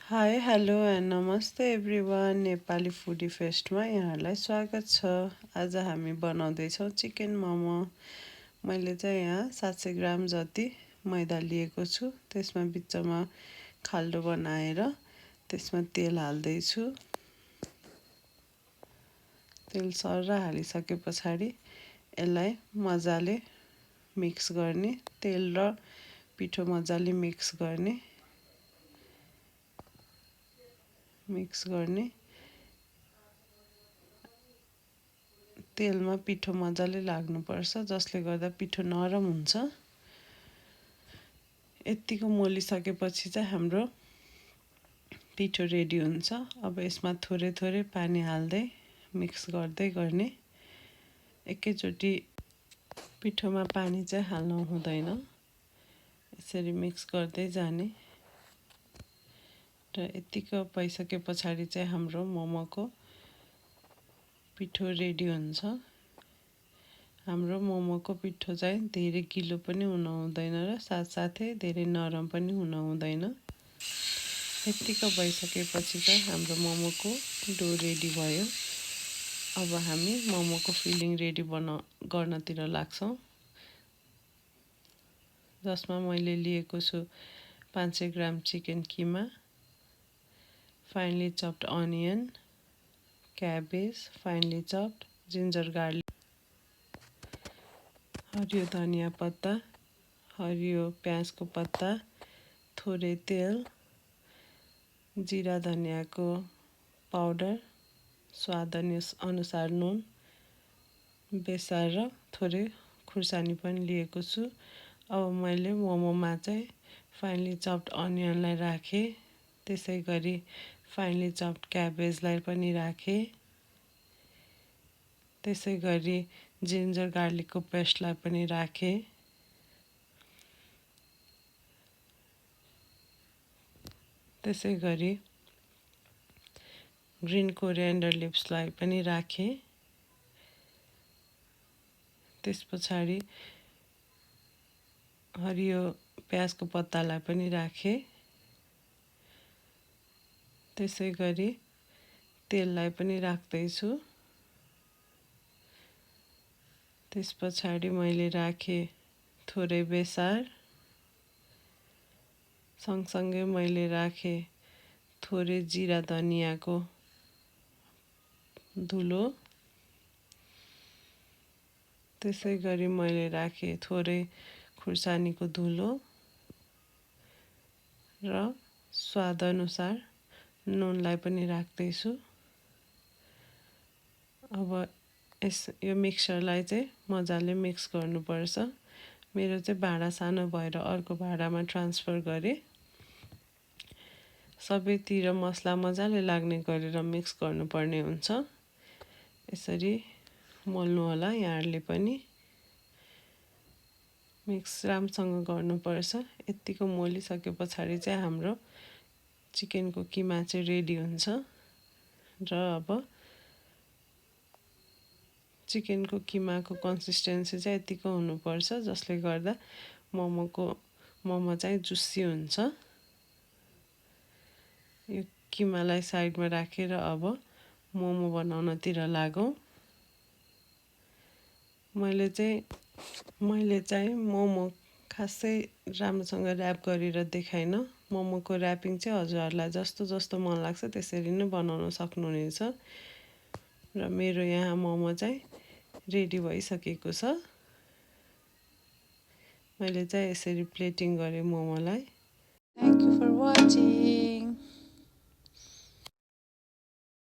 Hi hello and नमस्ते everyone. Nepali foodie फेस्टमा यहाँहरूलाई स्वागत छ। आज हामी बनाउँदैछौँ चिकन मोमो। मैले चाहिँ यहाँ 700 ग्राम जति मैदा लिएको छु। त्यसमा बिचमा खाल्डो बनाएर त्यसमा तेल हाल्दैछु। तेल सर्र हालिसके पछाडि यसलाई मजाले मिक्स गर्ने, तेल र पिठो मजाले मिक्स गर्ने। तेलमा पिठो मजाले लाग्नुपर्छ, जसले गर्दा पिठो नरम हुन्छ। यतिको मोलिसकेपछि चाहिँ हाम्रो पिठो रेडी हुन्छ। अब यसमा थोरै थोरै पानी हाल्दै मिक्स गर्दै गर्ने। एकैचोटि पिठोमा पानी चाहिँ हाल्नु हुँदैन, यसरी मिक्स गर्दै जाने। र यतिको भइसके पछाडि चाहिँ हाम्रो मोमोको पिठो रेडी हुन्छ। हाम्रो मोमोको पिठो चाहिँ धेरै गिलो पनि हुन हुँदैन र साथसाथै धेरै नरम पनि हुन हुँदैन। यतिको भइसकेपछि चाहिँ हाम्रो मोमोको डो रेडी भयो। अब हामी मोमोको फिलिङ रेडी गर्नतिर लाग्छौँ, जसमा मैले लिएको छु 500 gram chicken keema, finely chopped onion, cabbage, finely chopped ginger garlic, हरियो धनिया पत्ता, हरियो प्याजको पत्ता, थोरै तेल, जिरा धनियाको पाउडर, स्वाद अनुसार नुन, बेसार र थोरै खुर्सानी पनि लिएको छु। अब मैले मोमोमा चाहिँ फाइनली चप्ड अनियनलाई राखेँ, त्यसै गरी फाइनली चप्ड क्याबेजलाई पनि राखेँ, त्यसै गरी जिन्जर गार्लिकको पेस्टलाई पनि राखेँ, त्यसै गरी ग्रिन कोरिएन्डर लिप्सलाई पनि राखेँ। त्यस पछाडि हरियो प्याजको पत्तालाई पनि राखेँ, त्यसै गरी तेललाई पनि राख्दैछु। त्यस पछाडि मैले राखेँ थोरै बेसार, सँगसँगै मैले राखेँ थोरै जिरा धनियाको धुलो, त्यसै गरी मैले राखेँ थोरै खुर्सानीको धुलो र स्वादअनुसार नुनलाई पनि राख्दैछु। अब यो मिक्सरलाई चाहिँ मजाले मिक्स गर्नुपर्छ। मेरो चाहिँ भाँडा सानो भएर अर्को भाँडामा ट्रान्सफर गरेँ। सबैतिर मसला मजाले लाग्ने गरेर मिक्स गर्नुपर्ने हुन्छ। यसरी मोल्नु होला यहाँहरूले पनि। मिक्स राम्रोसँग गर्नुपर्छ। यतिको मोलिसके पछाडि चाहिँ हाम्रो चिकनको किमा चाहिँ रेडी हुन्छ। र अब चिकनको किमाको कन्सिस्टेन्सी चाहिँ यतिको हुनुपर्छ, जसले गर्दा मोमो चाहिँ जुसी हुन्छ। यो किमालाई साइडमा राखेर अब मोमो बनाउनतिर लागौँ। मैले चाहिँ मोमो खासै राम्रोसँग ऱ्याप गरेर देखाइनँ। मोमोको ऱ्यापिङ चाहिँ हजुरहरूलाई जस्तो मन लाग्छ त्यसरी नै बनाउन सक्नुहुनेछ। र मेरो यहाँ मोमो चाहिँ रेडी भइसकेको छ। मैले चाहिँ यसरी प्लेटिङ गरेँ मोमोलाई। Thank you for watching.